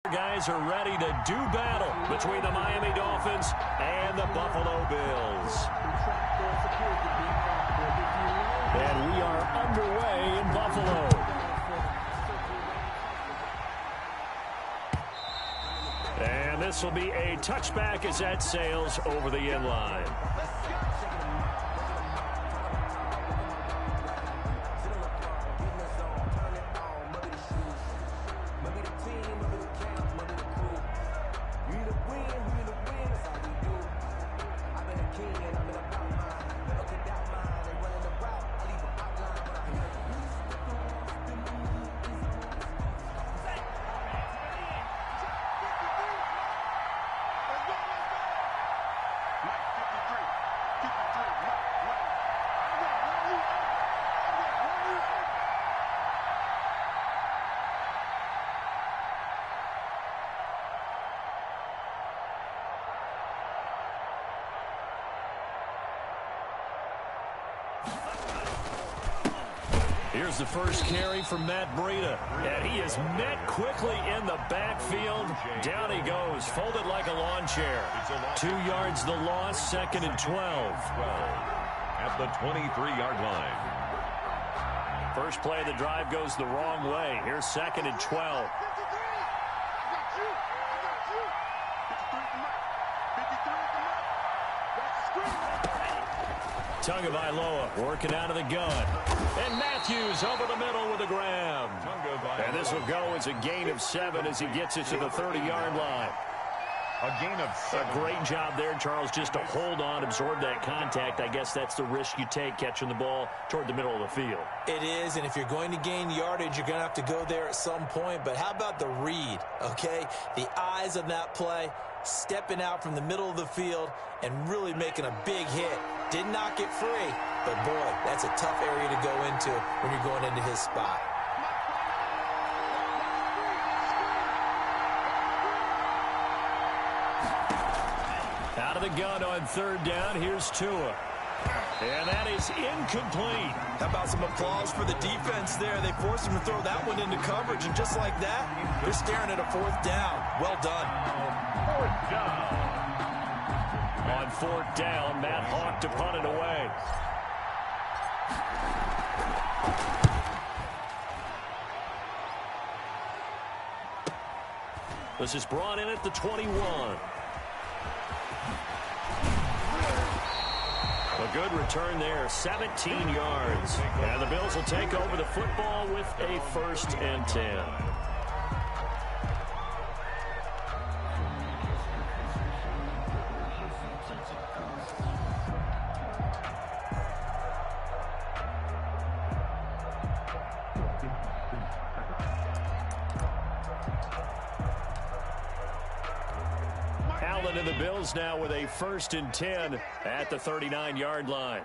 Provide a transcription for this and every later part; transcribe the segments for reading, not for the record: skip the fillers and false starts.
Guys are ready to do battle between the Miami Dolphins and the Buffalo Bills. And we are underway in Buffalo. And this will be a touchback as that sails over the end line. Here's the first carry from Matt Breida, and he is met quickly in the backfield. Down he goes, folded like a lawn chair. 2 yards the loss, 2nd and 12. At the 23-yard line. First play of the drive goes the wrong way. Here's 2nd and 12. Tagovailoa working out of the gun. And Matthews over the middle with a grab. And this will go as a gain of 7 as he gets it to the 30-yard line. A gain of 7. A great job there, Charles, just to hold on, absorb that contact. I guess that's the risk you take catching the ball toward the middle of the field. It is, and if you're going to gain yardage, you're going to have to go there at some point. But how about the read, okay? The eyes of that play, stepping out from the middle of the field and really making a big hit. Did not get free, but boy, that's a tough area to go into when you're going into his spot. Out of the gun on 3rd down, here's Tua. And that is incomplete. How about some applause for the defense there? They forced him to throw that one into coverage, and just like that, they're staring at a 4th down. Well done. 4th down. On 4th down, Matt Hawk to punt it away. This is brought in at the 21. A good return there, 17 yards. And the Bills will take over the football with a 1st and 10. Allen and the Bills now with a 1st and 10 at the 39-yard line.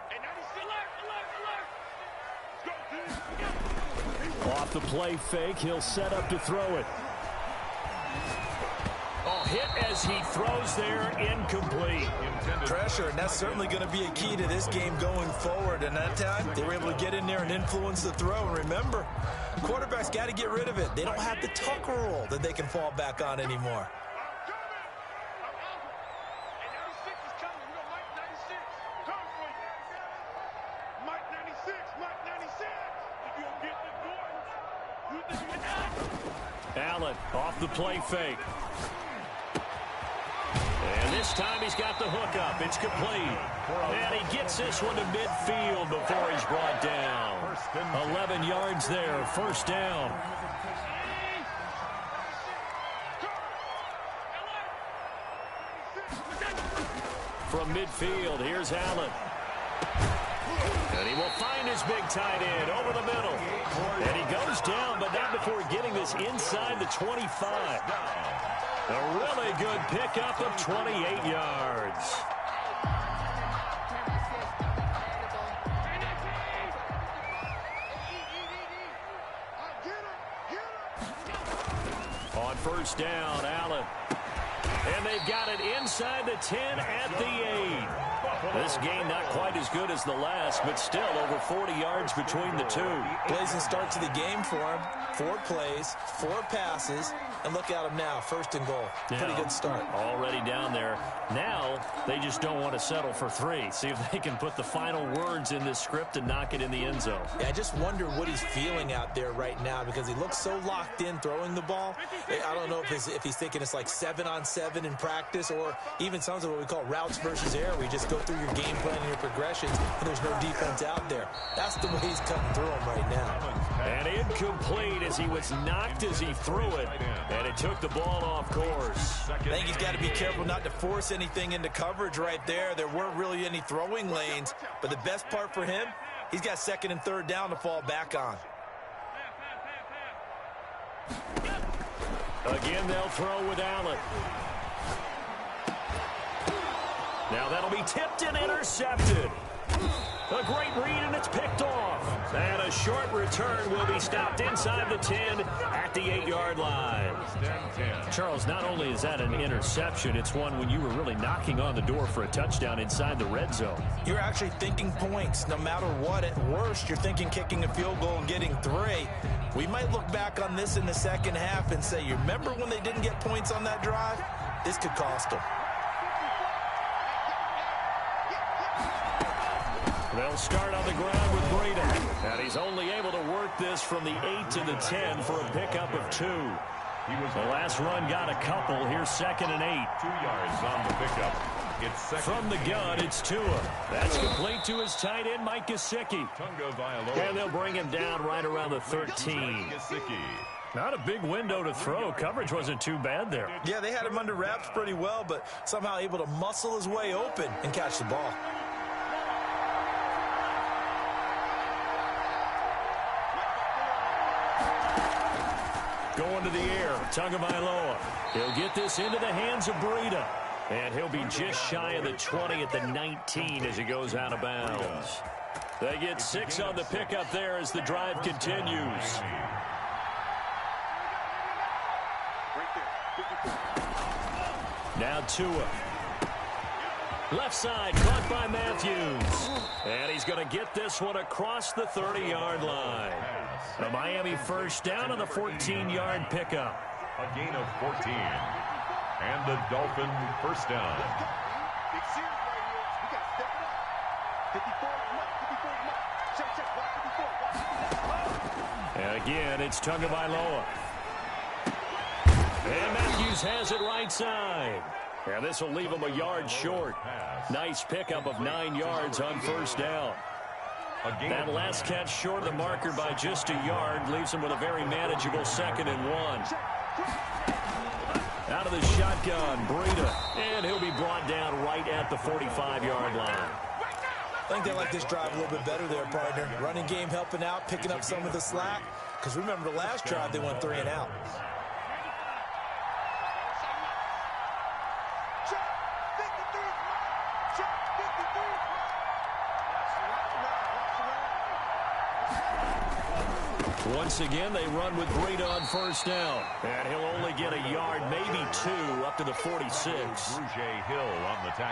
Off the play fake, he'll set up to throw it. Oh, hit as he throws there, incomplete. Pressure, and that's certainly going to be a key to this game going forward. And that time, they were able to get in there and influence the throw. And remember, quarterbacks got to get rid of it. They don't have the tuck rule that they can fall back on anymore. Allen off the play fake. And this time he's got the hook up. It's complete. And he gets this one to midfield before he's brought down. 11 yards there, 1st down. From midfield, here's Allen. And he will find his big tight end over the middle. And he goes down, but not before getting this inside the 25. A really good pickup of 28 yards. On 1st down, Allen. And they've got it inside the 10 at the 8. This game not quite as good as the last, but still over 40 yards between the two. Blazing start to the game for him. 4 plays, 4 passes, and look at him now, 1st and goal. Pretty good start. Already down there. Now they just don't want to settle for 3. See if they can put the final words in this script and knock it in the end zone. Yeah, I just wonder what he's feeling out there right now because he looks so locked in throwing the ball. I don't know if he's thinking it's like 7-on-7 in practice or even something what we call routes versus air, where you just go through your game plan and your progressions and there's no defense out there. That's the way he's cutting through them right now. And incomplete as he was knocked as he threw it, and it took the ball off course. I think he's got to be careful not to force anything into coverage right there. There weren't really any throwing lanes, but the best part for him, he's got 2nd and 3rd down to fall back on. Again, they'll throw with Allen. Now that'll be tipped and intercepted. A great read, and it's picked off. And a short return will be stopped inside the 10 at the 8-yard line. Charles, not only is that an interception, it's one when you were really knocking on the door for a touchdown inside the red zone. You're actually thinking points no matter what. At worst, you're thinking kicking a field goal and getting 3. We might look back on this in the second half and say, you remember when they didn't get points on that drive? This could cost them. They'll start on the ground with Breida. And he's only able to work this from the 8 to the 10 for a pickup of 2. The last run got a couple. Here's 2nd and 8. 2 yards on the pickup. It's from the gun, it's Tua. That's complete to his tight end, Mike Gesicki. And they'll bring him down right around the 13. Not a big window to throw. Coverage wasn't too bad there. Yeah, they had him under wraps pretty well, but somehow able to muscle his way open and catch the ball. Going to the air, Tagovailoa. He'll get this into the hands of Breida. And he'll be just shy of the 20 at the 19 as he goes out of bounds. They get 6 on the pickup there as the drive continues. Now Tua. Left side, caught by Matthews. And he's going to get this one across the 30-yard line. A Miami 1st down on the 14-yard pickup. A gain of 14. And the Dolphin 1st down. And again, it's Tagovailoa. And Matthews has it right side. And this will leave him a yard short. Nice pickup of 9 yards on 1st down. That last catch short of the marker by just a yard leaves him with a very manageable 2nd and 1. Out of the shotgun, Breida. And he'll be brought down right at the 45-yard line. I think they like this drive a little bit better there, partner. Running game helping out, picking up some of the slack. Because remember the last drive, they went 3 and out. Once again, they run with Breida on 1st down. And he'll only get a yard, maybe 2, up to the 46.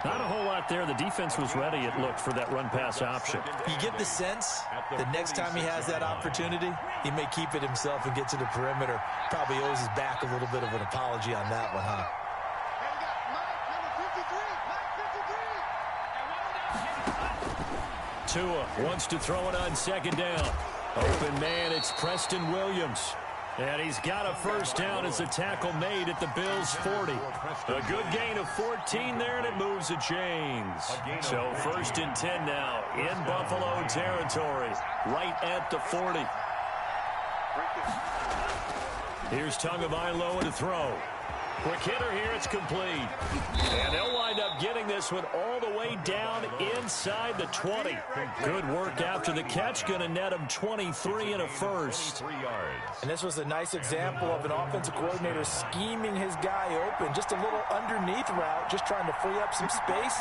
Not a whole lot there. The defense was ready, it looked, for that run-pass option. You get the sense that next time he has that opportunity, he may keep it himself and get to the perimeter. Probably owes his back a little bit of an apology on that one, huh? Tua wants to throw it on 2nd down. Open man, it's Preston Williams. And he's got a 1st down as a tackle made at the Bills' 40. A good gain of 14 there, and it moves the chains. So 1st and 10 now in Buffalo territory, right at the 40. Here's Tagovailoa to throw. Quick hitter here, it's complete. And they'll wind up getting this one all the way down inside the 20. Good work after the catch, going to net him 23 and a 1st. And this was a nice example of an offensive coordinator scheming his guy open. Just a little underneath route, just trying to free up some space,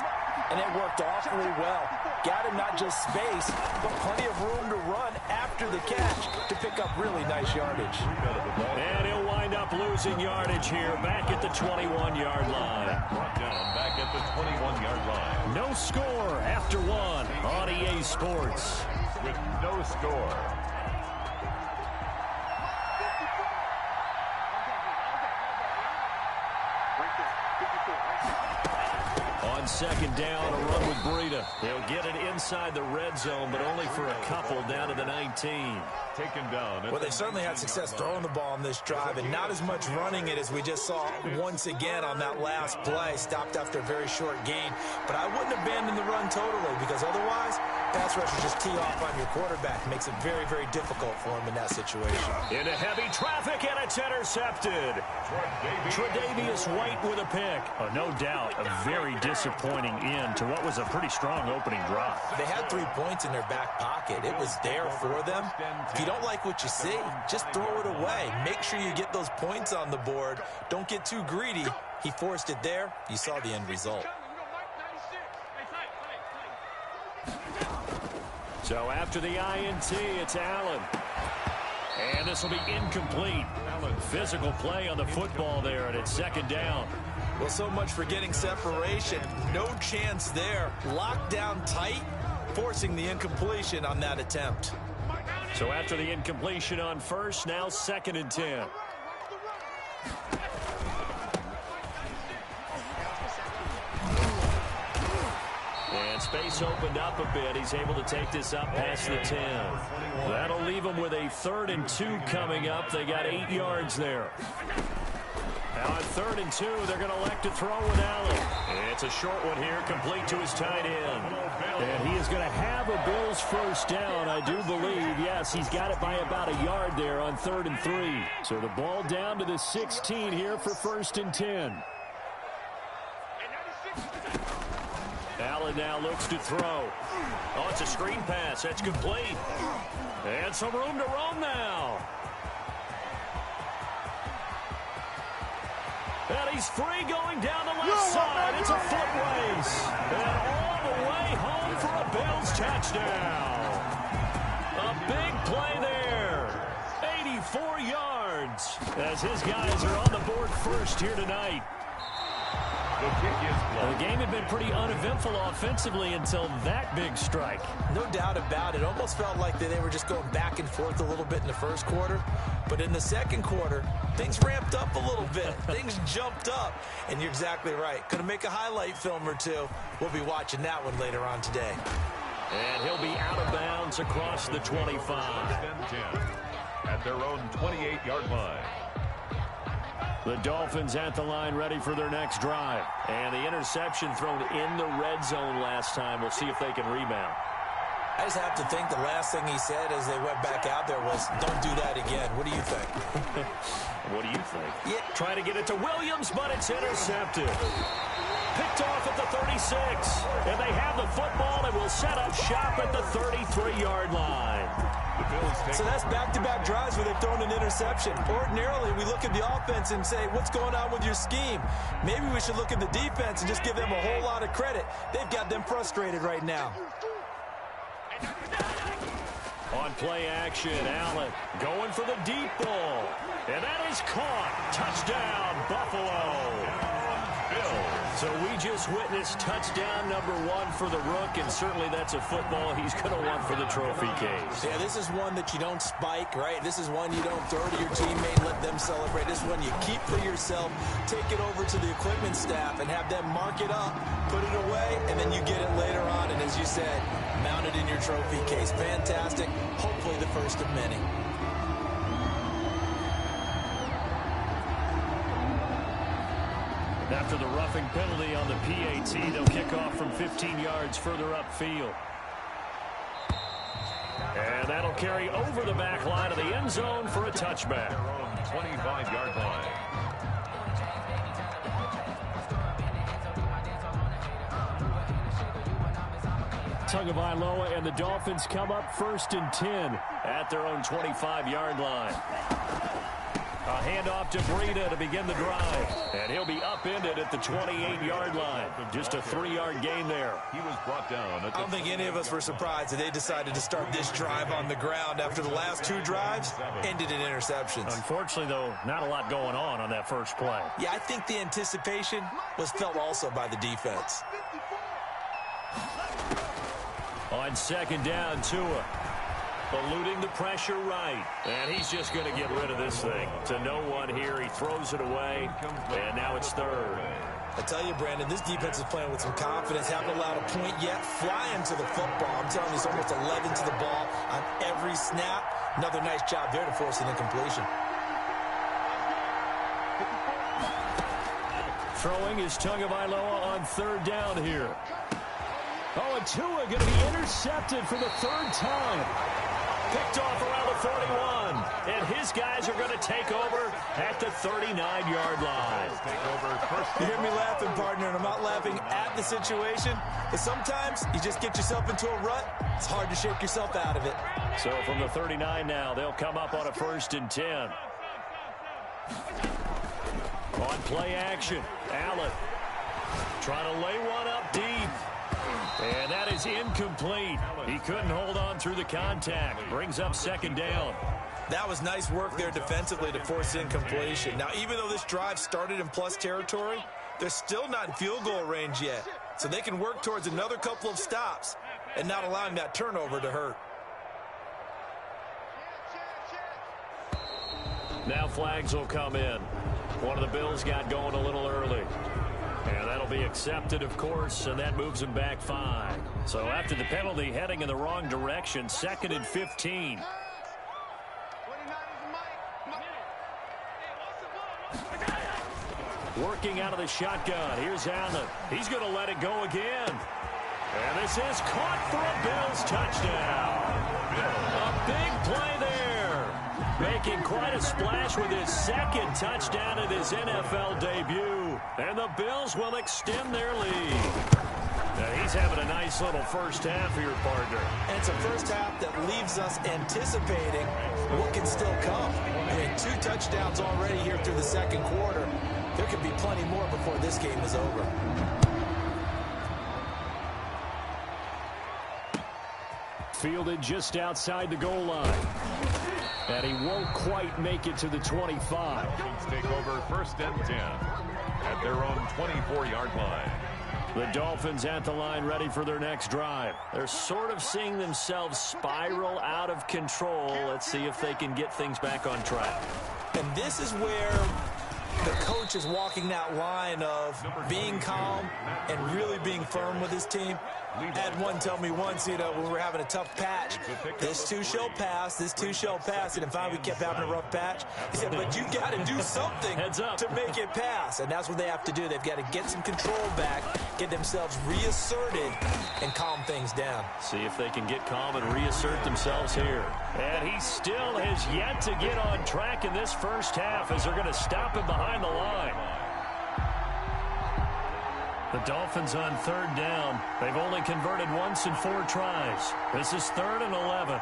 and it worked awfully well. Got him not just space, but plenty of room to run after after the catch to pick up really nice yardage. And he'll wind up losing yardage here back at the 21-yard line. Brought down back at the 21-yard line. No score after one on EA Sports. With no score. On second down, a run with Breida. They'll get it inside the red zone, but only for a couple down to the 19. Taken down. Well, they certainly had success throwing the ball on this drive, and not as much running it as we just saw once again on that last play. Stopped after a very short gain. But I wouldn't abandon the run totally, because otherwise, pass rushers just tee off on your quarterback. Makes it very, very difficult for him in that situation. Into heavy traffic, and it's intercepted. Tre'Davious White with a pick. Oh, no doubt, a very disappointing end to what was a pretty strong opening drive. They had 3 points in their back pocket. It was there for them. If you don't like what you see, just throw it away. Make sure you get those points on the board. Don't get too greedy. He forced it there. You saw the end result. So after the INT, it's Allen. And this will be incomplete. Physical play on the football there, and it's second down. Well, so much for getting separation. No chance there. Locked down tight, forcing the incompletion on that attempt. So after the incompletion on first, now second and 10. And space opened up a bit. He's able to take this up past the 10. That'll leave him with a 3rd and 2 coming up. They got 8 yards there. Now on 3rd and 2, they're going to elect to throw with Allen. It's a short one here, complete to his tight end. And he is going to have a Bills first down, I do believe. Yes, he's got it by about a yard there on 3rd and 3. So the ball down to the 16 here for 1st and 10. Allen now looks to throw. Oh, it's a screen pass. That's complete. And some room to roam now. And he's free going down the left side. It's a foot race. And all the way home for a Bills touchdown. A big play there. 84 yards as his guys are on the board first here tonight. The kick is blocked. The game had been pretty uneventful offensively until that big strike. No doubt about it. Almost felt like they were just going back and forth a little bit in the first quarter. But in the second quarter, things ramped up a little bit. Things jumped up. And you're exactly right. Going to make a highlight film or two. We'll be watching that one later on today. And he'll be out of bounds across the 25. 10 at their own 28-yard line. The Dolphins at the line ready for their next drive. And the interception thrown in the red zone last time. We'll see if they can rebound. I just have to think the last thing he said as they went back out there was, don't do that again. What do you think? What do you think? Yeah. Trying to get it to Williams, but it's intercepted. Picked off at the 36. And they have the football and will set up shop at the 33-yard line. So that's back-to-back drives where they've thrown an interception. Ordinarily, we look at the offense and say, what's going on with your scheme? Maybe we should look at the defense and just give them a whole lot of credit. They've got them frustrated right now. On play action, Allen going for the deep ball. And that is caught. Touchdown, Buffalo. So we just witnessed touchdown number 1 for the Rook, and certainly that's a football he's going to want for the trophy case. Yeah, this is one that you don't spike, right? This is one you don't throw to your teammate, let them celebrate. This is one you keep for yourself, take it over to the equipment staff and have them mark it up, put it away, and then you get it later on. And as you said, mount it in your trophy case. Fantastic. Hopefully the first of many. After the roughing penalty on the PAT, they'll kick off from 15 yards further upfield. And that'll carry over the back line of the end zone for a touchback. 25-yard line. Tagovailoa and the Dolphins come up 1st and 10 at their own 25-yard line. A handoff to Breida to begin the drive. And he'll be upended at the 28-yard line. Just a 3-yard gain there. He was brought down. I don't think any of us were surprised that they decided to start this drive on the ground after the last 2 drives ended in interceptions. Unfortunately, though, not a lot going on that first play. Yeah, I think the anticipation was felt also by the defense. On second down, Tua. Eluding the pressure right. And he's just going to get rid of this thing. To no one here. He throws it away. And now it's third. I tell you, Brandon, this defense is playing with some confidence. Haven't allowed a point yet. Flying to the football. I'm telling you, it's almost 11 to the ball on every snap. Another nice job there to force an incompletion. Throwing is Tagovailoa on third down here. Oh, and Tua going to be intercepted for the 3rd time. Picked off around the 41. And his guys are going to take over at the 39-yard line. You hear me laughing, partner, and I'm not laughing at the situation. But sometimes you just get yourself into a rut. It's hard to shake yourself out of it. So from the 39 now, they'll come up on a 1st and 10. On play action, Allen trying to lay one up deep. And that is incomplete. He couldn't hold on through the contact. Brings up 2nd down. That was nice work there defensively to force incompletion. Now, even though this drive started in plus territory, they're still not in field goal range yet. So they can work towards another couple of stops and not allowing that turnover to hurt. Now flags will come in. One of the Bills got going a little early. And that'll be accepted, of course, and that moves him back 5. So after the penalty, heading in the wrong direction, 2nd and 15. Working out of the shotgun. Here's Allen. He's going to let it go again. And this is caught for a Bills touchdown. A big play there. Making quite a splash with his 2nd touchdown in his NFL debut. And the Bills will extend their lead. Now he's having a nice little first half here, partner. And it's a first half that leaves us anticipating what can still come. I mean, 2 touchdowns already here through the 2nd quarter. There could be plenty more before this game is over. Fielded just outside the goal line. And he won't quite make it to the 25. Chiefs take over 1st and 10 at their own 24-yard line. The Dolphins at the line ready for their next drive. They're sort of seeing themselves spiral out of control. Let's see if they can get things back on track. And this is where the coach is walking that line of being calm and really being firm with his team. I had one tell me once, when we were having a tough patch, this too shall pass, this too shall pass. And finally we kept having a rough patch. He said, but you got to do something to make it pass. And that's what they have to do. They've got to get some control back, get themselves reasserted, and calm things down. See if they can get calm and reassert themselves here. And he still has yet to get on track in this first half as they're going to stop him behind the line. The Dolphins on 3rd down. They've only converted once in 4 tries. This is 3rd and 11.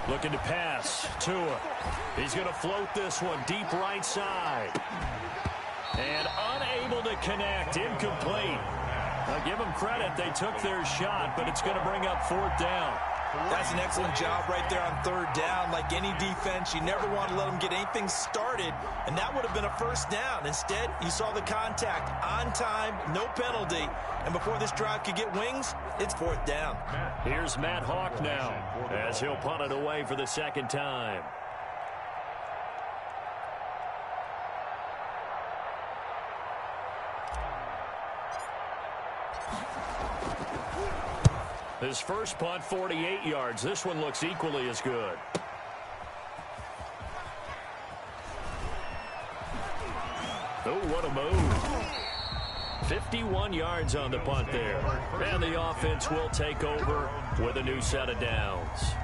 Looking to pass. Tua. He's going to float this one deep right side. And unable to connect. Incomplete. Now give them credit. They took their shot, but it's going to bring up 4th down. That's an excellent job right there on 3rd down. Like any defense, you never want to let them get anything started, and that would have been a 1st down. Instead, you saw the contact on time, no penalty, and before this drive could get wings, it's 4th down. Here's Matt Hawk now as he'll punt it away for the 2nd time. His first punt, 48 yards. This one looks equally as good. Oh, what a move. 51 yards on the punt there. And the offense will take over with a new set of downs.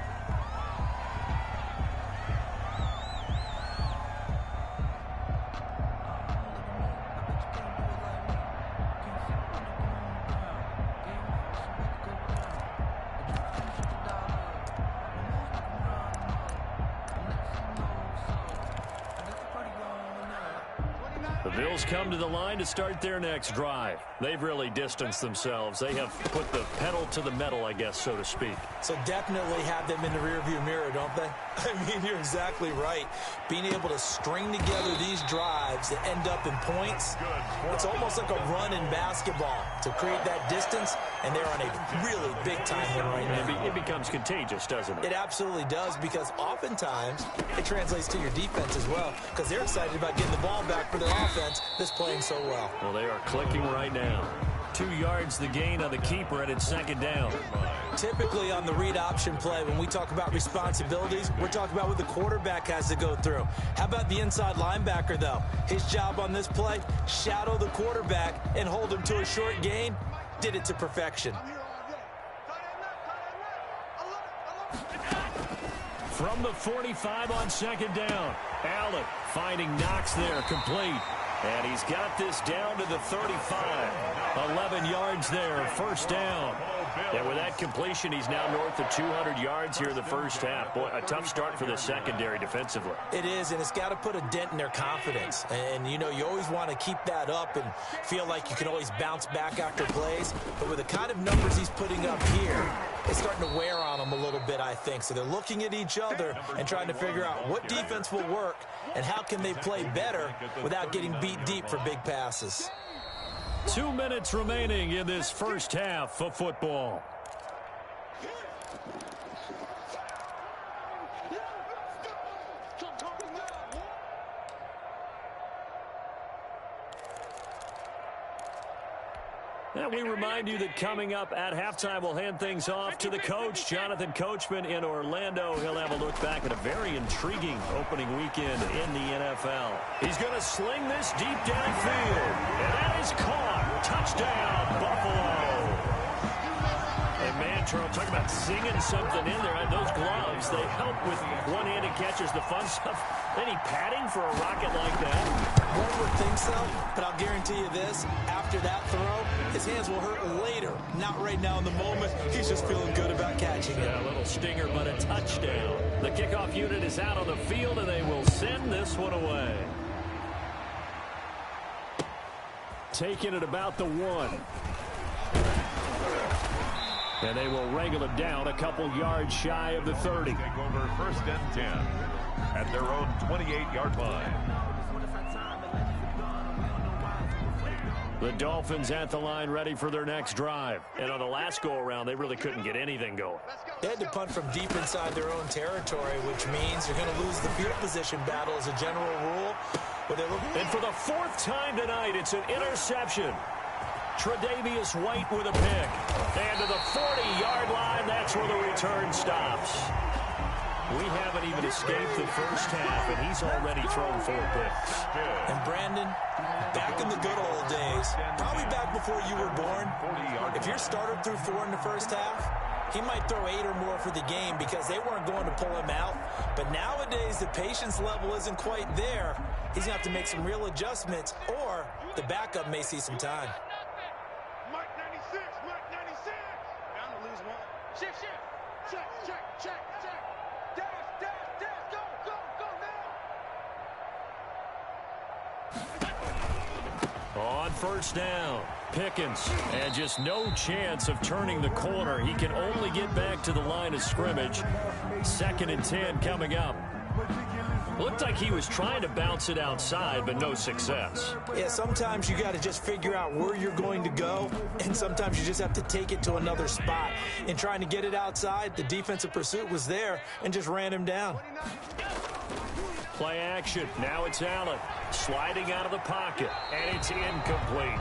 Bills come to the line to start their next drive. They've really distanced themselves. They have put the pedal to the metal, I guess, so to speak. So definitely have them in the rearview mirror, don't they? I mean, you're exactly right. Being able to string together these drives that end up in points, it's almost like a run in basketball to create that distance, and they're on a really big-time win right now. It becomes contagious, doesn't it? It absolutely does, because oftentimes it translates to your defense as well, because they're excited about getting the ball back for their offense that's playing so well. Well, they are clicking right now. 2 yards the gain on the keeper, and it's second down. Typically on the read option play, when we talk about responsibilities, we're talking about what the quarterback has to go through. How about the inside linebacker, though? His job on this play, shadow the quarterback and hold him to a short gain. Did it to perfection. From the 45 on second down, Allen finding Knox there, complete. And he's got this down to the 35. 11 yards there, first down. And with that completion, he's now north of 200 yards here in the first half. Boy, a tough start for the secondary defensively. It is, and it's got to put a dent in their confidence. And, you know, you always want to keep that up and feel like you can always bounce back after plays. But with the kind of numbers he's putting up here, it's starting to wear on them a little bit, I think. So they're looking at each other and trying to figure out what defense will work and how can they play better without getting beat deep for big passes. 2 minutes remaining in this first half of football. And we remind you that coming up at halftime, we'll hand things off to the coach, Jonathan Coachman in Orlando. He'll have a look back at a very intriguing opening weekend in the NFL. He's going to sling this deep downfield, and that is caught. Touchdown, Buffalo. And man, Charles, talk about singing something in there. Those gloves, they help with one-handed catches, the fun stuff. Any padding for a rocket like that? One would think so, but I'll guarantee you this. After that throw, his hands will hurt later. Not right now in the moment. He's just feeling good about catching it. Yeah, a little stinger, but a touchdown. The kickoff unit is out on the field, and they will send this one away. Taking it about the 1. And they will wrangle it down a couple yards shy of the 30. Take over first and 10 at their own 28-yard line. The Dolphins at the line ready for their next drive. And on the last go-around, they really couldn't get anything going. They had to punt from deep inside their own territory, which means you're going to lose the field position battle as a general rule. And for the 4th time tonight, it's an interception. Tre'Davious White with a pick. And to the 40-yard line, that's where the return stops. We haven't even escaped the first half, and he's already thrown 4 picks. And Brandon, back in the good old days, probably back before you were born, if your starter threw 4 in the first half, he might throw 8 or more for the game because they weren't going to pull him out. But nowadays, the patience level isn't quite there. He's going to have to make some real adjustments, or the backup may see some time. On first down, Pickens, and just no chance of turning the corner. He can only get back to the line of scrimmage. 2nd and 10 coming up. Looked like he was trying to bounce it outside, but no success. Yeah, sometimes you got to just figure out where you're going to go, and sometimes you just have to take it to another spot. In trying to get it outside, the defensive pursuit was there and just ran him down. Play action. Now it's Allen sliding out of the pocket, and it's incomplete.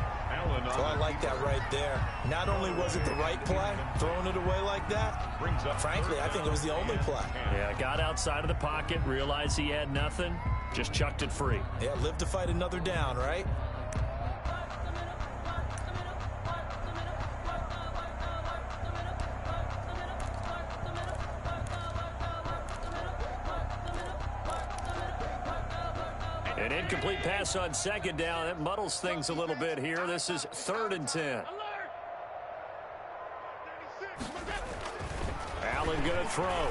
So I like that right there. Not only was it the right play, throwing it away like that, frankly, I think it was the only play. Yeah, got outside of the pocket, realized he had nothing, just chucked it free. Yeah, live to fight another down, right? An incomplete pass on second down. That muddles things a little bit here. This is 3rd and 10. Allen going to throw.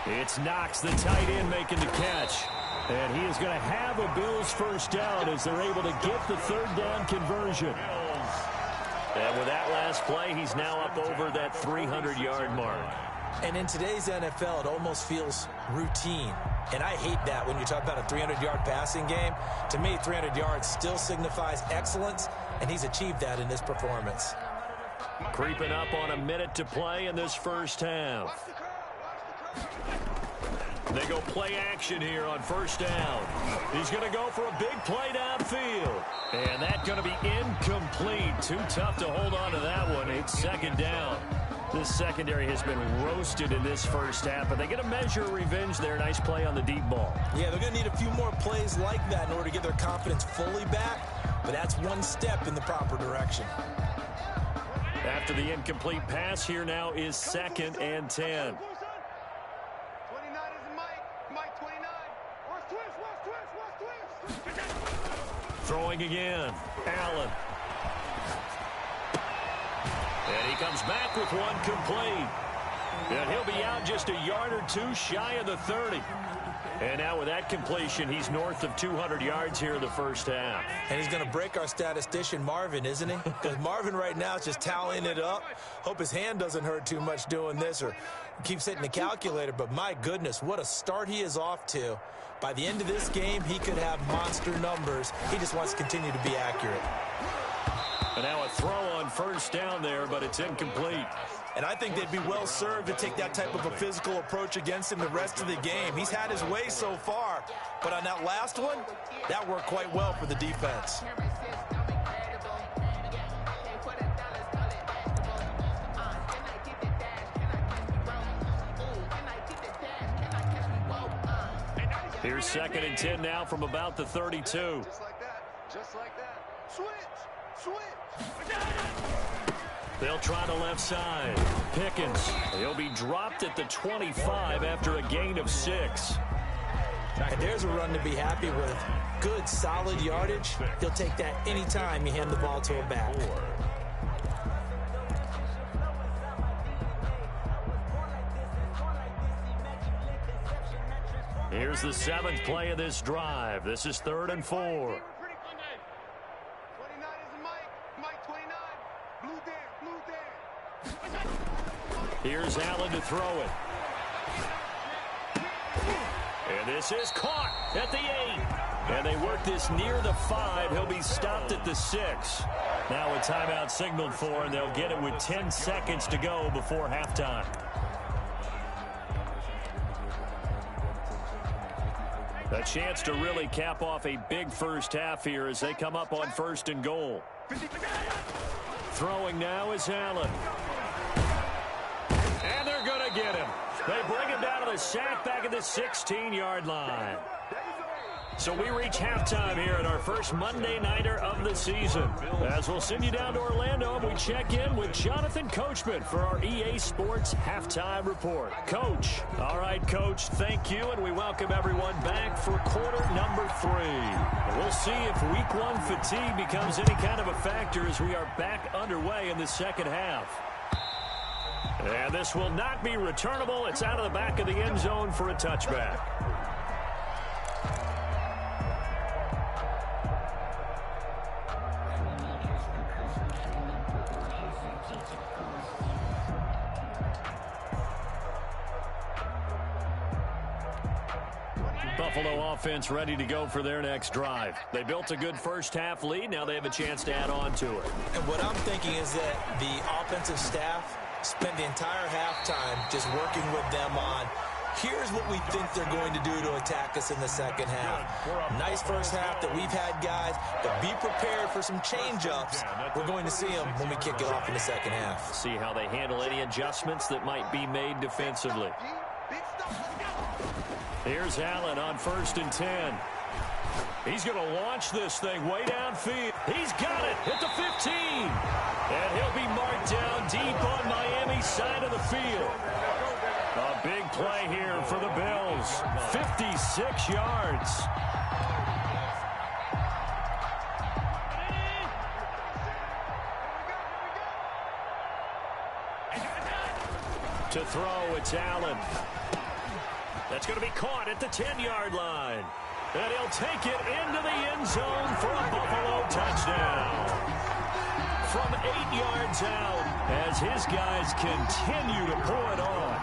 It's Knox, the tight end, making the catch. And he is going to have a Bills first down as they're able to get the third down conversion. And with that last play, he's now up over that 300-yard mark. And in today's NFL, it almost feels routine. And I hate that when you talk about a 300-yard passing game. To me, 300 yards still signifies excellence, and he's achieved that in this performance. Creeping up on a minute to play in this first half. They go play action here on first down. He's going to go for a big play downfield. And that's going to be incomplete. Too tough to hold on to that one. It's second down. This secondary has been roasted in this first half, but they get a measure of revenge there. Nice play on the deep ball. Yeah, they're going to need a few more plays like that in order to get their confidence fully back, but that's one step in the proper direction. After the incomplete pass, here now is 2nd and 10. Throwing again. Allen. And he comes back with one complete. And he'll be out just a yard or two shy of the 30. And now with that completion, he's north of 200 yards here in the first half. And he's going to break our statistician, Marvin, isn't he? Because Marvin right now is just tallying it up. Hope his hand doesn't hurt too much doing this or keeps hitting the calculator. But my goodness, what a start he is off to. By the end of this game, he could have monster numbers. He just wants to continue to be accurate. And now a throw on first down there, but it's incomplete. And I think they'd be well served to take that type of a physical approach against him the rest of the game. He's had his way so far, but on that last one, that worked quite well for the defense. Here's 2nd and 10 now from about the 32. Just like that. Just like that. Switch. They'll try the left side. Pickens. He'll be dropped at the 25 after a gain of 6. And there's a run to be happy with. Good, solid yardage. He'll take that anytime you hand the ball to a back. Here's the 7th play of this drive. This is 3rd and 4. Here's Allen to throw it. And this is caught at the 8. And they work this near the 5. He'll be stopped at the 6. Now a timeout signaled for, and they'll get it with 10 seconds to go before halftime. A chance to really cap off a big first half here as they come up on 1st and goal. Throwing now is Allen. And they're going to get him. They bring him down to the sack back at the 16-yard line. So we reach halftime here at our first Monday Nighter of the season. As we'll send you down to Orlando, we check in with Jonathan Coachman for our EA Sports Halftime Report. Coach. All right, Coach, thank you, and we welcome everyone back for quarter number 3. We'll see if Week 1 fatigue becomes any kind of a factor as we are back underway in the second half. And this will not be returnable. It's out of the back of the end zone for a touchback. Buffalo offense ready to go for their next drive. They built a good first half lead. Now they have a chance to add on to it. And what I'm thinking is that the offensive staff spent the entire halftime just working with them on, here's what we think they're going to do to attack us in the second half. Nice first half that we've had, guys, but be prepared for some change-ups. We're going to see them when we kick it off in the second half. See how they handle any adjustments that might be made defensively. Here's Allen on 1st and 10. He's going to launch this thing way downfield. He's got it at the 15. And he'll be marked down deep on Miami's side of the field. A big play here for the Bills. 56 yards. To throw, it's Allen. That's going to be caught at the 10-yard line. And he'll take it into the end zone for a Buffalo touchdown. From 8 yards out as his guys continue to pour it on.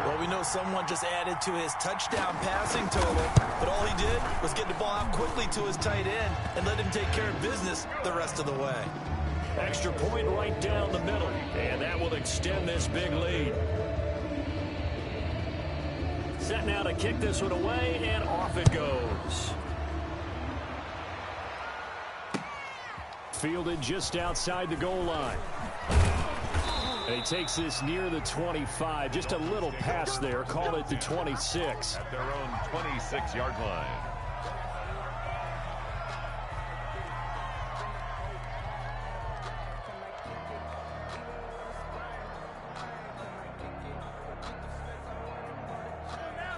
Well, we know someone just added to his touchdown passing total, but all he did was get the ball out quickly to his tight end and let him take care of business the rest of the way. Extra point right down the middle, and that will extend this big lead. Set now to kick this one away, and off it goes. Fielded just outside the goal line. And he takes this near the 25. Just a little pass there. Call it the 26. At their own 26-yard line.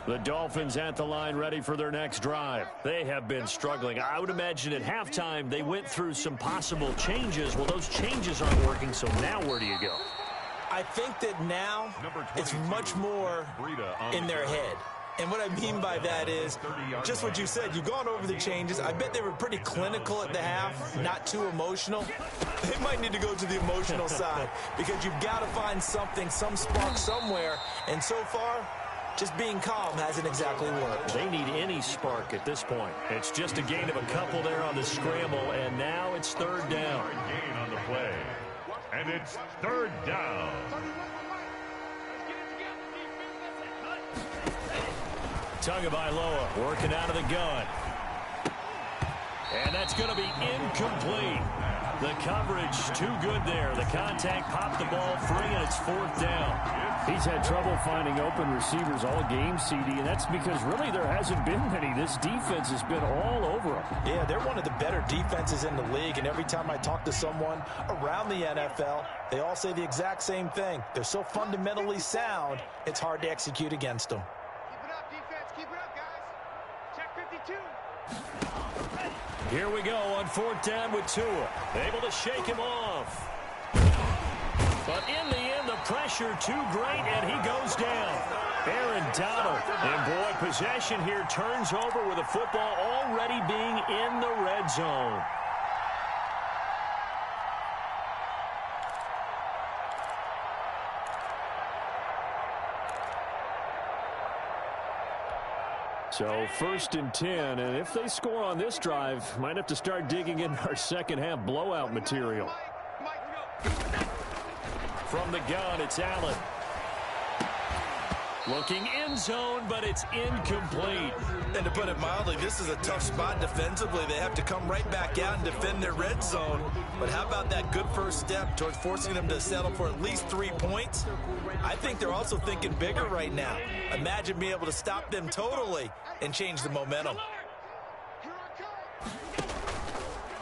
The Dolphins at the line ready for their next drive. They have been struggling. I would imagine at halftime they went through some possible changes. Well, those changes aren't working, so now where do you go? I think that now it's much more in their head. And what I mean by that is just what you said. You've gone over the changes. I bet they were pretty clinical at the half, not too emotional. They might need to go to the emotional side because you've got to find something, some spark somewhere. And so far, just being calm hasn't exactly worked. They need any spark at this point. It's just a gain of a couple there on the scramble, and now it's third down. Gain on the play. And it's third down. Tagovailoa working out of the gun. And that's going to be incomplete. The coverage too good there. The contact popped the ball free, and it's fourth down. He's had trouble finding open receivers all game, CD, and that's because really there hasn't been many. This defense has been all over them. Yeah, they're one of the better defenses in the league, and every time I talk to someone around the NFL, they all say the exact same thing. They're so fundamentally sound, it's hard to execute against them. Keep it up, defense. Keep it up, guys. Check 52. Here we go on fourth down with Tua. Able to shake him off. But in the end, the pressure too great, and he goes down. Aaron Donald. And boy, possession here turns over with the football already being in the red zone. So first and 10, and if they score on this drive, might have to start digging in our second half blowout material. From the gun, it's Allen. Looking end zone, but it's incomplete. And to put it mildly, this is a tough spot defensively. They have to come right back out and defend their red zone. But how about that good first step towards forcing them to settle for at least 3 points? I think they're also thinking bigger right now. Imagine being able to stop them totally and change the momentum.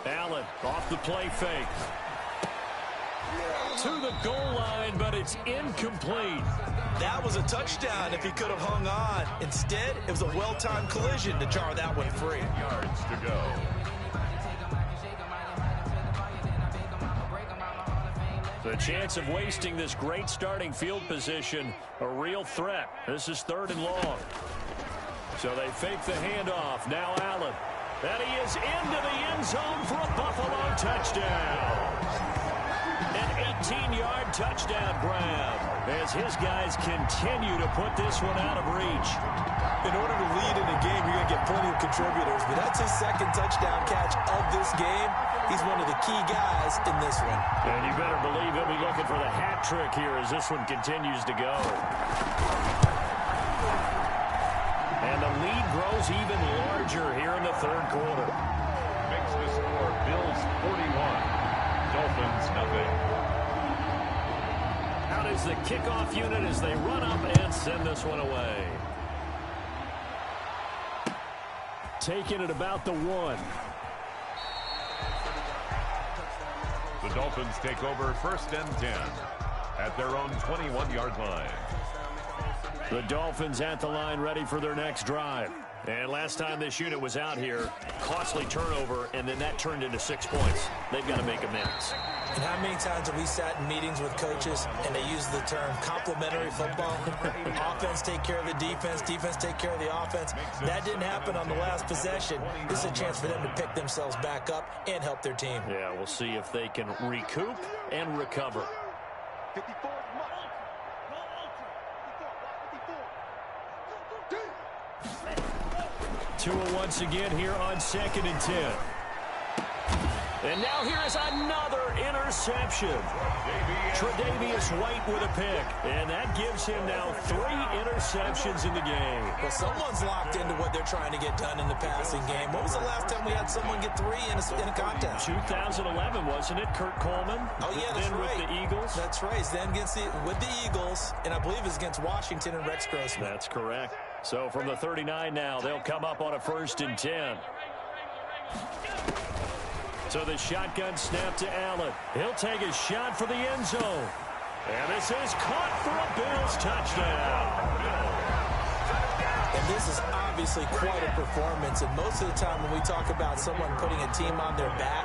Allen off the play fake. To the goal line, but it's incomplete. That was a touchdown if he could have hung on. Instead, it was a well-timed collision to jar that one free. Yards to go. The chance of wasting this great starting field position, a real threat. This is third and long. So they fake the handoff. Now Allen. And he is into the end zone for a Buffalo touchdown. An 18-yard touchdown grab as his guys continue to put this one out of reach. In order to lead in a game, you're going to get plenty of contributors, but that's his second touchdown catch of this game. He's one of the key guys in this one. And you better believe he'll be looking for the hat trick here as this one continues to go. And the lead grows even larger here in the third quarter. Makes the score Bills 41. Dolphins nothing. Out is the kickoff unit as they run up and send this one away. Taking it about the 1. The Dolphins take over first and 10 at their own 21-yard line. The Dolphins at the line ready for their next drive. And last time this unit was out here, costly turnover, and then that turned into 6 points. They've got to make amends. And how many times have we sat in meetings with coaches and they use the term complementary football? Offense take care of the defense, defense take care of the offense. That didn't happen on the last possession. This is a chance for them to pick themselves back up and help their team. Yeah, we'll see if they can recoup and recover. 54. Tua once again here on 2nd and 10. And now here is another interception. Tre'Davious White with a pick. And that gives him now 3 interceptions in the game. Well, someone's locked into what they're trying to get done in the passing game. When was the last time we had someone get 3 in a contest? 2011, wasn't it? Kurt Coleman. Oh, yeah, that's then right. With the Eagles. That's right. Then with the Eagles, and I believe it's against Washington and Rex Grossman. That's correct. So from the 39 now, they'll come up on a 1st and 10. So the shotgun snap to Allen. He'll take a shot for the end zone. And this is caught for a Bills touchdown. And this is obviously quite a performance. And most of the time when we talk about someone putting a team on their back,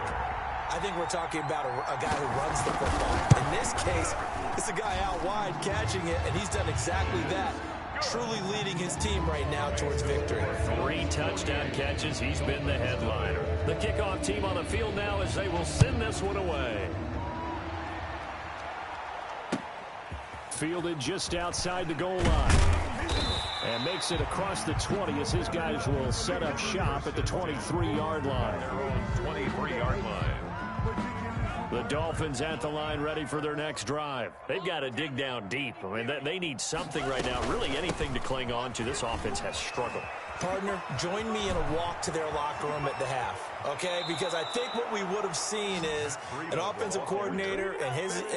I think we're talking about a guy who runs the football. In this case, it's a guy out wide catching it, and he's done exactly that. Truly leading his team right now towards victory. 3 touchdown catches. He's been the headliner. The kickoff team on the field now as they will send this one away. Fielded just outside the goal line. And makes it across the 20 as his guys will set up shop at the 23-yard line. 23-yard line. The Dolphins at the line ready for their next drive. They've got to dig down deep. I mean, they need something right now, really anything to cling on to. This offense has struggled. Partner, join me in a walk to their locker room at the half, okay? Because I think what we would have seen is an offensive coordinator and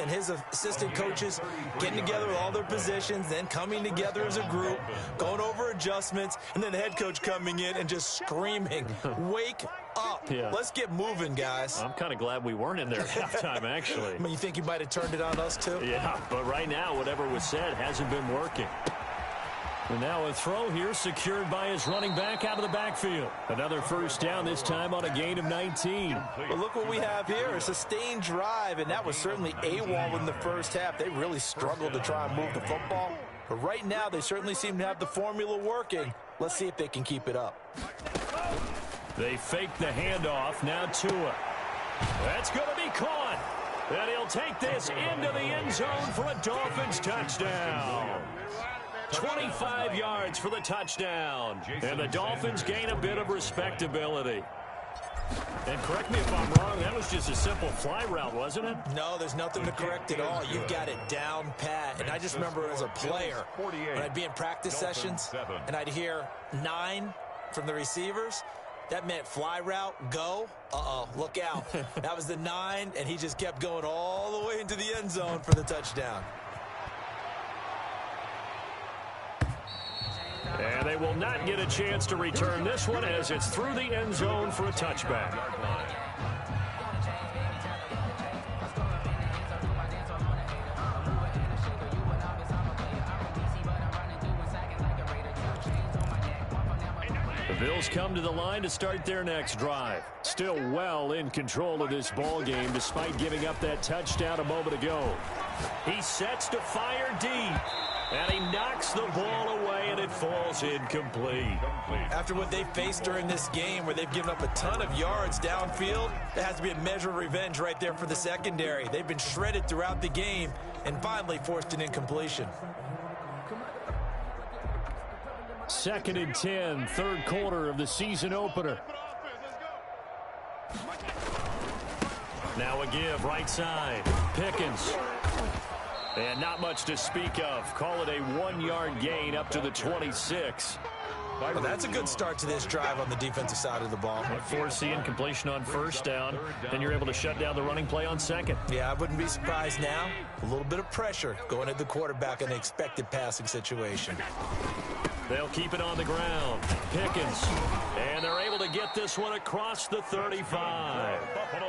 his assistant coaches getting together with all their positions, then coming together as a group, going over adjustments, and then the head coach coming in and just screaming, wake up. Yeah. Let's get moving, guys. I'm kind of glad we weren't in there at halftime, actually. I mean, you think you might have turned it on us, too? Yeah, but right now, whatever was said hasn't been working. And now a throw here secured by his running back out of the backfield. Another 1st down, this time on a gain of 19. But look what we have here, a sustained drive, and that was certainly AWOL in the first half. They really struggled to try and move the football. But right now, they certainly seem to have the formula working. Let's see if they can keep it up. They fake the handoff. Now Tua. That's going to be caught. And he'll take this into the end zone for a Dolphins touchdown. 25 yards for the touchdown. And the Dolphins gain a bit of respectability. And correct me if I'm wrong, that was just a simple fly route, wasn't it? No, there's nothing to correct at all. You've got it down pat. And I just remember as a player, when I'd be in practice sessions, and I'd hear 9 from the receivers, that meant fly route, go. Uh-oh, look out. That was the 9, and he just kept going all the way into the end zone for the touchdown. And they will not get a chance to return this one as it's through the end zone for a touchback. The Bills come to the line to start their next drive. Still well in control of this ball game despite giving up that touchdown a moment ago. He sets to fire deep. And he knocks the ball away, and it falls incomplete. After what they faced during this game where they've given up a ton of yards downfield, there has to be a measure of revenge right there for the secondary. They've been shredded throughout the game and finally forced an incompletion. 2nd and 10, 3rd quarter of the season opener. Now a give, right side. Pickens. And not much to speak of. Call it a 1-yard gain up to the 26. Well, that's a good start to this drive on the defensive side of the ball. Force the incompletion on 1st down, then you're able to shut down the running play on 2nd. Yeah, I wouldn't be surprised now. A little bit of pressure going at the quarterback in an expected passing situation. They'll keep it on the ground. Pickens. And they're able to get this one across the 35.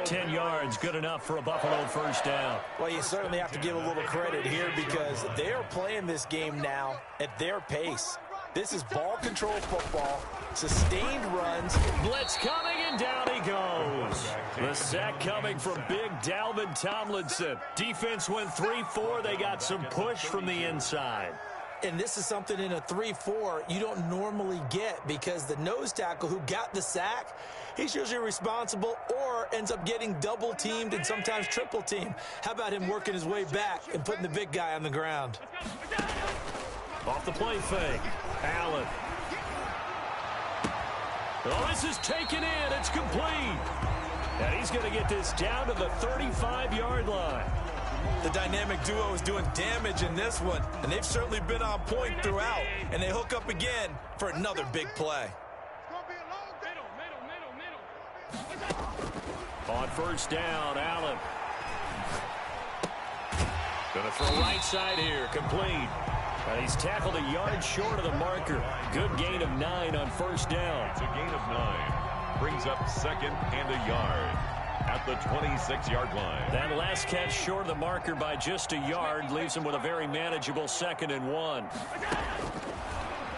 10 yards, good enough for a Buffalo 1st down. Well, you certainly have to give a little credit here because they're playing this game now at their pace. This is ball control football, sustained runs. Blitz coming, and down he goes. The sack coming from big Dalvin Tomlinson. Defense went 3-4. They got some push from the inside. And this is something in a 3-4 you don't normally get, because the nose tackle who got the sack, he's usually responsible or ends up getting double teamed and sometimes triple teamed. How about him working his way back and putting the big guy on the ground? Off the play fake. Allen. Oh, this is taken in. It's complete. And he's going to get this down to the 35-yard line. The dynamic duo is doing damage in this one, and they've certainly been on point throughout. And they hook up again for another big play. On first down, Allen. Going to throw right side here, complete. And he's tackled a yard short of the marker. Good gain of 9 on first down. It's a gain of 9. Brings up 2nd and a yard at the 26-yard line. That last catch short of the marker by just a yard leaves him with a very manageable 2nd and 1.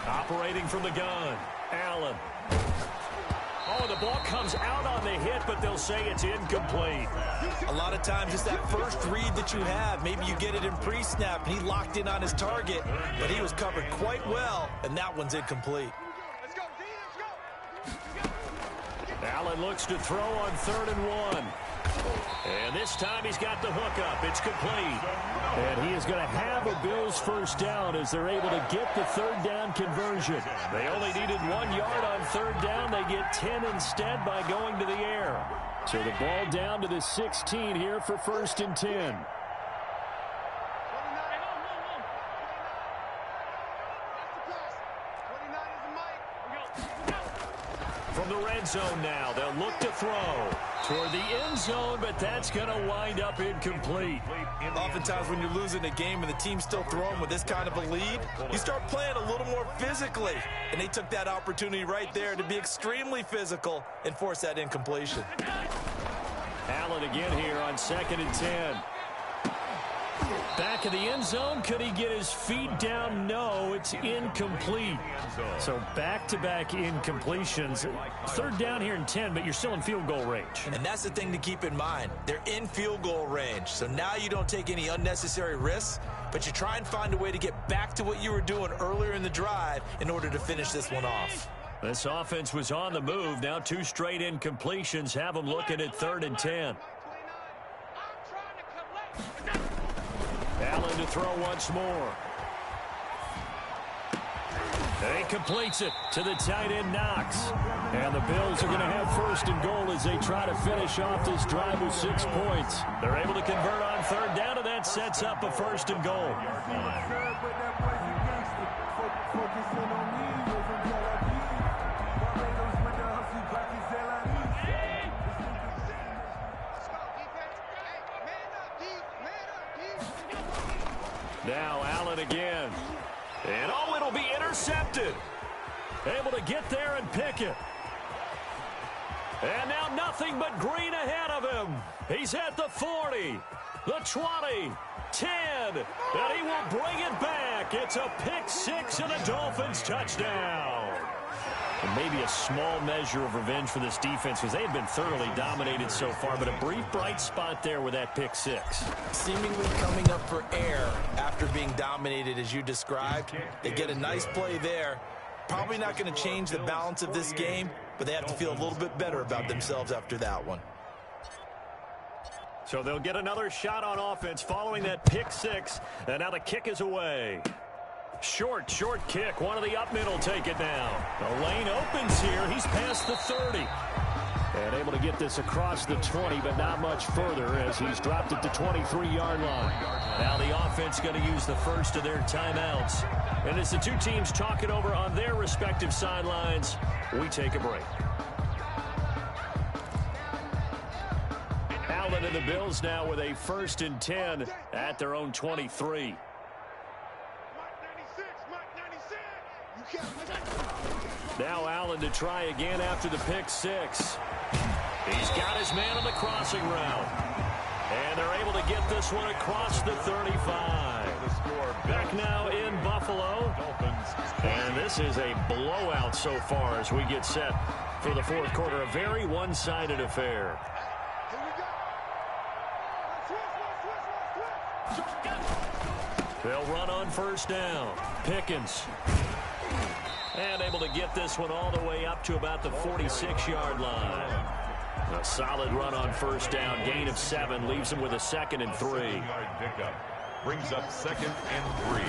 Operating from the gun, Allen. Oh, the ball comes out on the hit, but they'll say it's incomplete. A lot of times it's that first read that you have. Maybe you get it in pre-snap, and he locked in on his target, but he was covered quite well, and that one's incomplete. Allen looks to throw on 3rd and 1. And this time he's got the hookup. It's complete. And he is going to have a Bills first down as they're able to get the 3rd down conversion. They only needed 1 yard on 3rd down. They get 10 instead by going to the air. So the ball down to the 16 here for 1st and 10. From the red zone now, they'll look to throw toward the end zone, but that's going to wind up incomplete. Oftentimes when you're losing a game and the team's still throwing with this kind of a lead, you start playing a little more physically. And they took that opportunity right there to be extremely physical and force that incompletion. Allen again here on 2nd and 10. Back in the end zone, could he get his feet down? No, it's incomplete. So back-to-back incompletions. 3rd down here and 10, but you're still in field goal range. And that's the thing to keep in mind. They're in field goal range. So now you don't take any unnecessary risks, but you try and find a way to get back to what you were doing earlier in the drive in order to finish this one off. This offense was on the move. Now 2 straight incompletions have them looking at 3rd and 10. Allen to throw once more. And he completes it to the tight end, Knox. And the Bills are going to have 1st and goal as they try to finish off this drive with 6 points. They're able to convert on 3rd down, and that sets up a 1st and goal. Now Allen again. And oh, it'll be intercepted. Able to get there and pick it. And now nothing but green ahead of him. He's at the 40, the 20, 10, and he will bring it back. It's a pick 6 and a Dolphins touchdown. And maybe a small measure of revenge for this defense because they have been thoroughly dominated so far, but a brief bright spot there with that pick 6. Seemingly coming up for air after being dominated as you described. They get a nice play there. Probably not going to change the balance of this game, but they have to feel a little bit better about themselves after that one. So they'll get another shot on offense following that pick 6, and now the kick is away. Short kick. One of the up middle take it now. The lane opens here. He's past the 30. And able to get this across the 20, but not much further as he's dropped it to 23-yard line. Now the offense going to use the first of their timeouts. And as the 2 teams talk it over on their respective sidelines, we take a break. Allen and the Bills now with a 1st and 10 at their own 23. Now Allen to try again after the pick 6. He's got his man on the crossing route. And they're able to get this one across the 35. Back now in Buffalo. And This is a blowout so far as we get set for the fourth quarter. A very one-sided affair. They'll run on first down. Pickens. And able to get this one all the way up to about the 46-yard line. A solid run on first down. Gain of 7. Leaves him with a 2nd and 3. Pickup. Brings up 2nd and 3.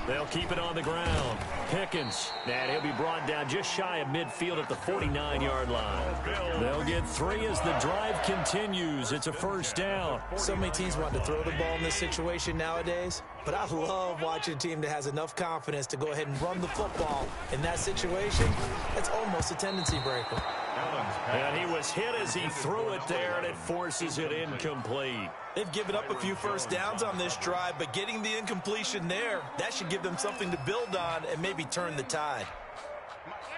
They'll keep it on the ground. Pickens. And he'll be brought down just shy of midfield at the 49-yard line. They'll get 3 as the drive continues. It's a first down. So many teams want to throw the ball in this situation nowadays, but I love watching a team that has enough confidence to go ahead and run the football. In that situation, that's almost a tendency breaker. And he was hit as he threw it there, and it forces it incomplete. They've given up a few first downs on this drive, but getting the incompletion there, that should give them something to build on and maybe turn the tide.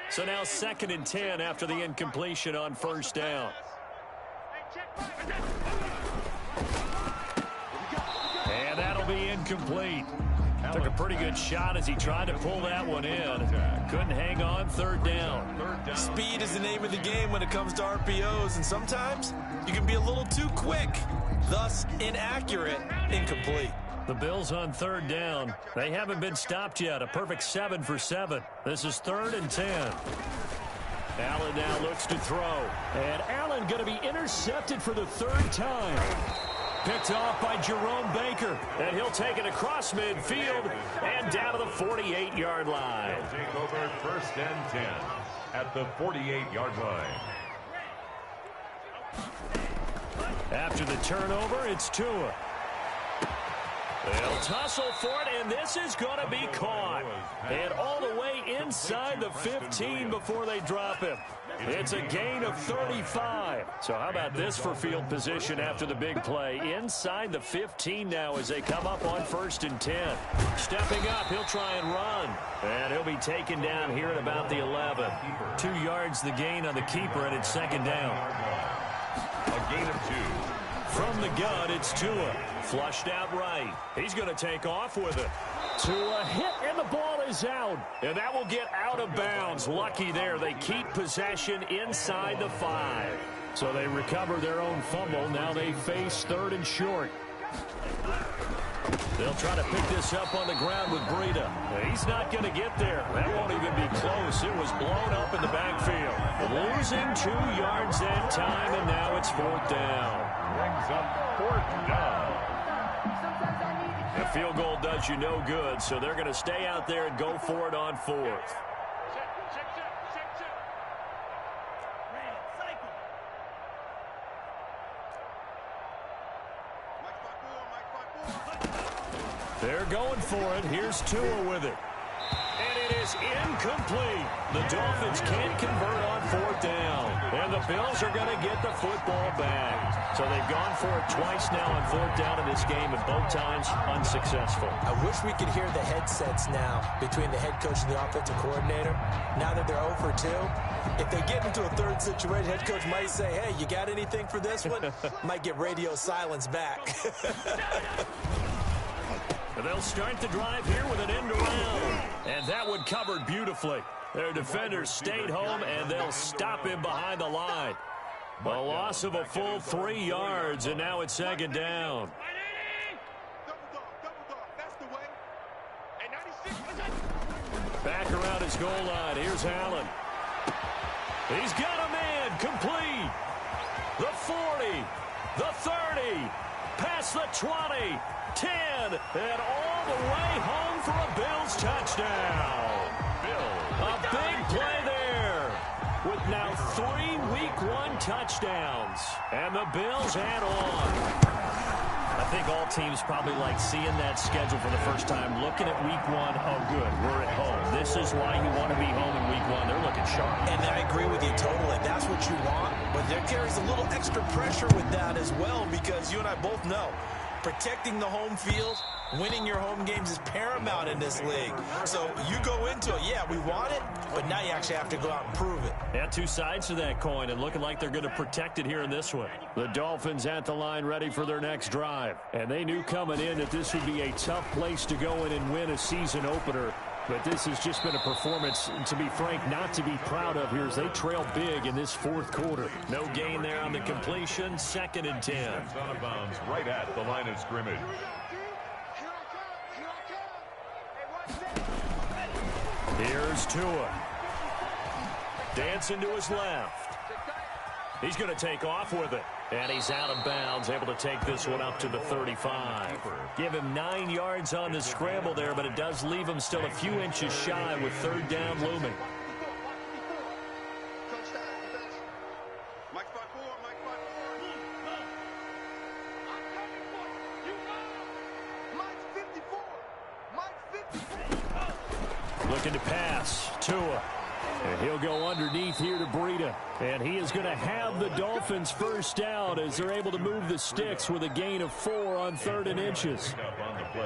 So now 2nd and 10 after the incompletion on first down. And that'll be incomplete. Took a pretty good shot as he tried to pull that one in. Couldn't hang on. 3rd down. Speed is the name of the game when it comes to RPOs, and sometimes you can be a little too quick, thus inaccurate, incomplete. The Bills on 3rd down. They haven't been stopped yet. A perfect 7 for 7. This is 3rd and 10. Allen now looks to throw. And Allen going to be intercepted for the 3rd time. Picked off by Jerome Baker. And he'll take it across midfield and down to the 48-yard line. Take over 1st and 10 at the 48-yard line. After the turnover, it's Tua. They'll tussle for it, and this is going to be caught. And all the way inside the 15 before they drop him. It's a gain of 35. So how about this for field position after the big play? Inside the 15 now as they come up on 1st and 10. Stepping up, he'll try and run. And he'll be taken down here at about the 11. 2 yards the gain on the keeper, and it's 2nd down. A gain of 2. From the gun, it's Tua. Flushed out right. He's going to take off with it. Tua hit, and the ball is out. And that will get out of bounds. Lucky there. They keep possession inside the 5. So they recover their own fumble. Now they face 3rd and short. They'll try to pick this up on the ground with Breida. He's not going to get there. That won't even be close. It was blown up in the backfield. Losing 2 yards that time, and now it's 4th down. Brings up 4th down. The field goal does you no good, so they're going to stay out there and go for it on 4th. They're going for it. Here's Tua with it. And it is incomplete. The Dolphins can't convert on 4th down. And the Bills are going to get the football back. So they've gone for it twice now on 4th down in this game, and both times unsuccessful. I wish we could hear the headsets now between the head coach and the offensive coordinator. Now that they're 0 for 2, if they get into a 3rd situation, head coach might say, hey, you got anything for this one? Might get radio silence back. They'll start the drive here with an end around. And that one covered beautifully. Their defenders stayed home, and they'll stop him behind the line. A loss of a full 3 yards, and now it's 2nd down. Back around his goal line. Here's Allen. He's got a man. Complete. The 40. The 30. Past the 20. 10, and all the way home for a Bills touchdown. A big play there with now 3 Week 1 touchdowns. And the Bills add on. I think all teams probably like seeing that schedule for the first time, looking at Week 1. Oh, good, we're at home. This is why you want to be home in Week 1. They're looking sharp. And I agree with you totally. That's what you want. But there carries a little extra pressure with that as well, because you and I both know protecting the home field, winning your home games is paramount in this league. So you go into it, yeah, we want it, but now you actually have to go out and prove it. Yeah, 2 sides to that coin, and looking like they're going to protect it here in this one. The Dolphins at the line ready for their next drive. And they knew coming in that this would be a tough place to go in and win a season opener But this has just been a performance, to be frank, not to be proud of here as they trail big in this fourth quarter. No gain there on the completion. 2nd and 10. It's out of bounds right at the line of scrimmage. Here's Tua. Dancing to his left. He's going to take off with it. And he's out of bounds, able to take this one up to the 35. Give him 9 yards on the scramble there, but it does leave him still a few inches shy with 3rd down looming. Looking to pass. Tua. And he'll go underneath here to Breida. And he is going to have the Dolphins first down as they're able to move the sticks with a gain of 4 on 3rd and inches.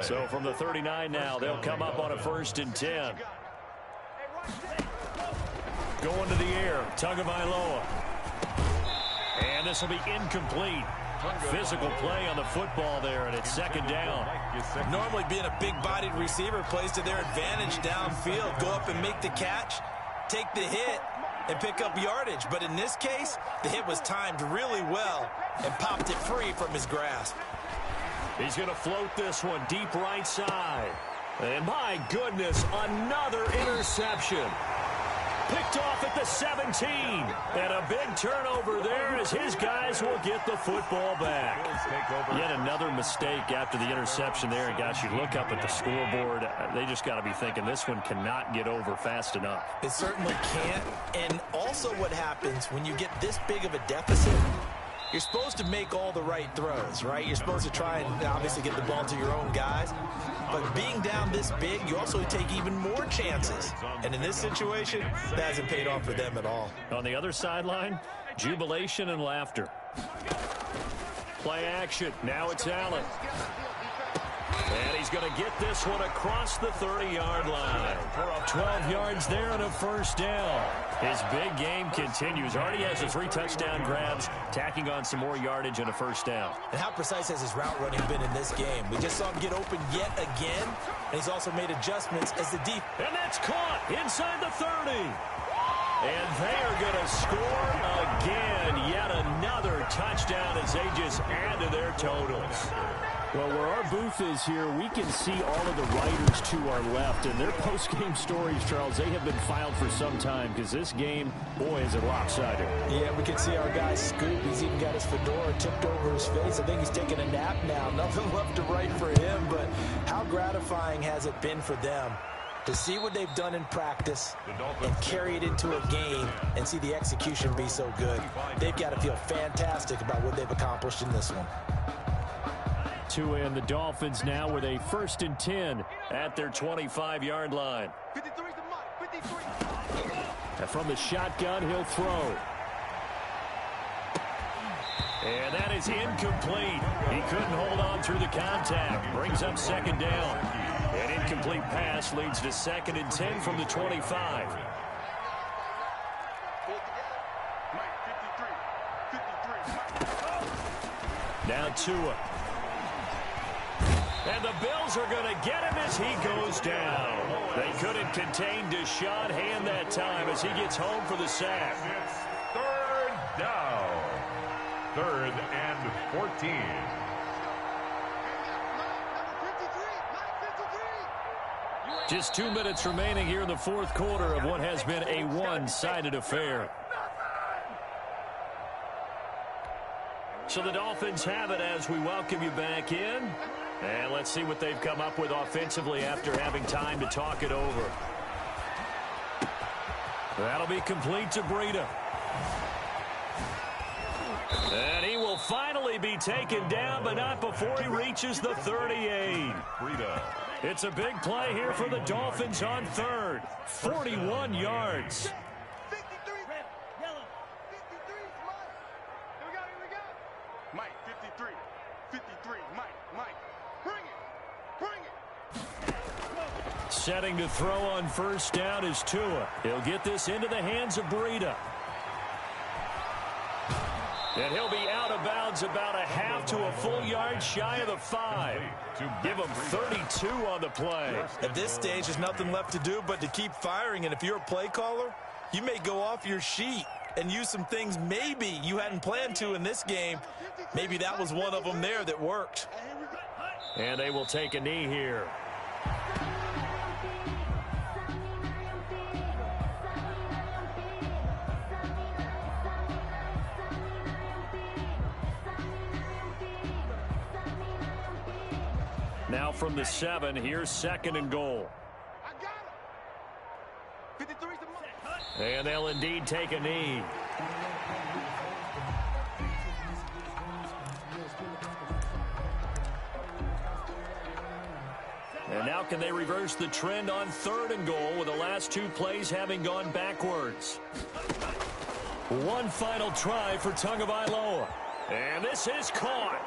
So from the 39 now, they'll come up on a 1st and 10. Going to the air. Tagovailoa. And this will be incomplete. Physical play on the football there, and it's 2nd down. Normally being a big-bodied receiver plays to their advantage downfield. Go up and make the catch, take the hit, and pick up yardage. But in this case, the hit was timed really well and popped it free from his grasp. He's going to float this one deep right side. And my goodness, another interception. Picked off at the 17. And a big turnover there as his guys will get the football back. Yet another mistake after the interception there. And guys, you look up at the scoreboard, they just got to be thinking this one cannot get over fast enough. It certainly can't. And also what happens when you get this big of a deficit, you're supposed to make all the right throws, right? You're supposed to try and obviously get the ball to your own guys. But being down this big, you also take even more chances. And in this situation, that hasn't paid off for them at all. On the other sideline, jubilation and laughter. Play action. Now it's Allen. And he's going to get this one across the 30-yard line. 12 yards there and a 1st down. His big game continues. Already has the 3 touchdown grabs, tacking on some more yardage and a 1st down. And how precise has his route running been in this game? We just saw him get open yet again, and he's also made adjustments as the deep. And that's caught inside the 30. And they are going to score again. Yet another touchdown as they just add to their totals. Well, where our booth is here, we can see all of the writers to our left. And their post-game stories, Charles, they have been filed for some time because this game, boy, is it lopsided. Yeah, we can see our guy Scoop. He's even got his fedora tipped over his face. I think he's taking a nap now. Nothing left to write for him, but how gratifying has it been for them to see what they've done in practice and carry it into a game and see the execution be so good. They've got to feel fantastic about what they've accomplished in this one. Tua and the Dolphins now with a 1st and 10 at their 25-yard line. 53 to Mike, 53. And from the shotgun, he'll throw. And that is incomplete. He couldn't hold on through the contact. Brings up 2nd down. An incomplete pass leads to 2nd and 10 from the 25. Now Tua. And the Bills are going to get him as he goes down. They couldn't contain Deshaun Hand that time as he gets home for the sack. It's 3rd down. 3rd and 14. Just 2 minutes remaining here in the 4th quarter of what has been a one-sided affair. So the Dolphins have it as we welcome you back in. And let's see what they've come up with offensively after having time to talk it over. That'll be complete to Breida. And he will finally be taken down, but not before he reaches the 38. Breida. It's a big play here for the Dolphins on 3rd. 41 yards. 53. Yellow. 53. Mike. Here we go. Mike, 53. 53. Mike. Bring it. Setting to throw on 1st down is Tua. He'll get this into the hands of Breida. And he'll be out of bounds about a half to a full yard shy of the 5. Give him 32 on the play. At this stage, there's nothing left to do but to keep firing. And if you're a play caller, you may go off your sheet and use some things maybe you hadn't planned to in this game. Maybe that was one of them there that worked. And they will take a knee here. Now from the 7, here's 2nd and goal. And they'll indeed take a knee. And now can they reverse the trend on 3rd and goal with the last 2 plays having gone backwards? One final try for Tagovailoa. And this is caught.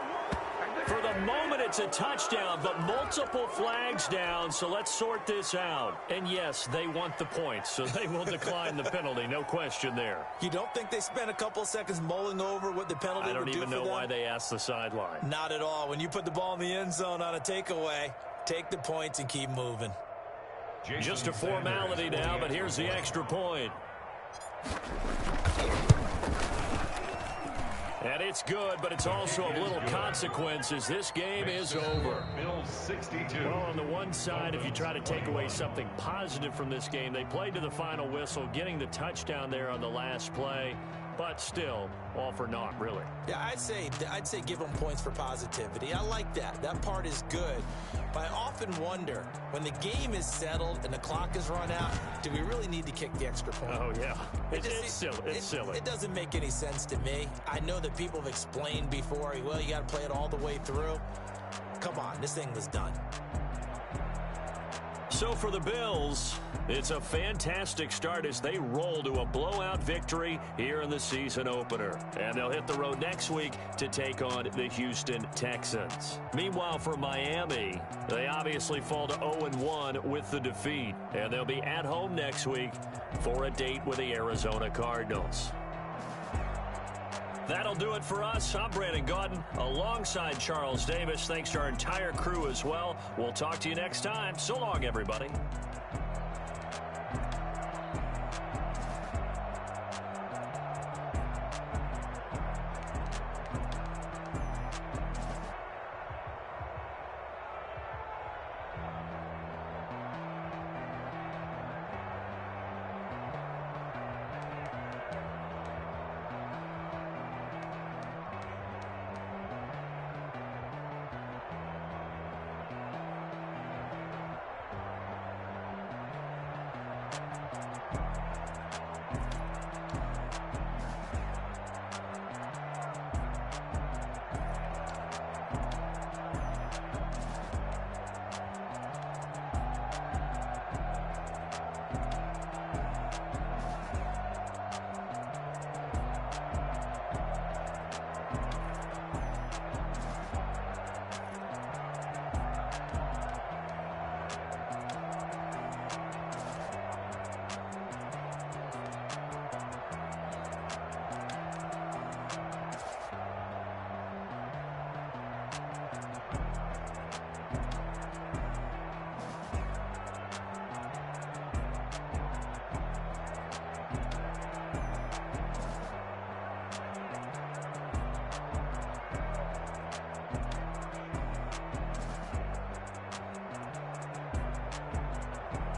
For the moment, it's a touchdown, but multiple flags down, so let's sort this out. And yes, they want the points, so they will decline the penalty, no question there. You don't think they spent a couple of seconds mulling over what the penalty would do for them? I don't even know why they asked the sideline. Not at all. When you put the ball in the end zone on a takeaway, take the points and keep moving. Just a formality now, but here's the extra point. And it's good, but it's also of little consequences. This game is over. Well, on the one side, if you try to take away something positive from this game, they played to the final whistle, getting the touchdown there on the last play. But still, all for naught, really. Yeah, I'd say give them points for positivity. I like that. That part is good. But I often wonder, when the game is settled and the clock is run out, do we really need to kick the extra point? Oh, yeah. It's silly. It's silly. It doesn't make any sense to me. I know that people have explained before, well, you got to play it all the way through. Come on, this thing was done. So for the Bills, it's a fantastic start as they roll to a blowout victory here in the season opener. And they'll hit the road next week to take on the Houston Texans. Meanwhile, for Miami, they obviously fall to 0-1 with the defeat. And they'll be at home next week for a date with the Arizona Cardinals. That'll do it for us. I'm Brandon Gaudin alongside Charles Davis. Thanks to our entire crew as well. We'll talk to you next time. So long, everybody.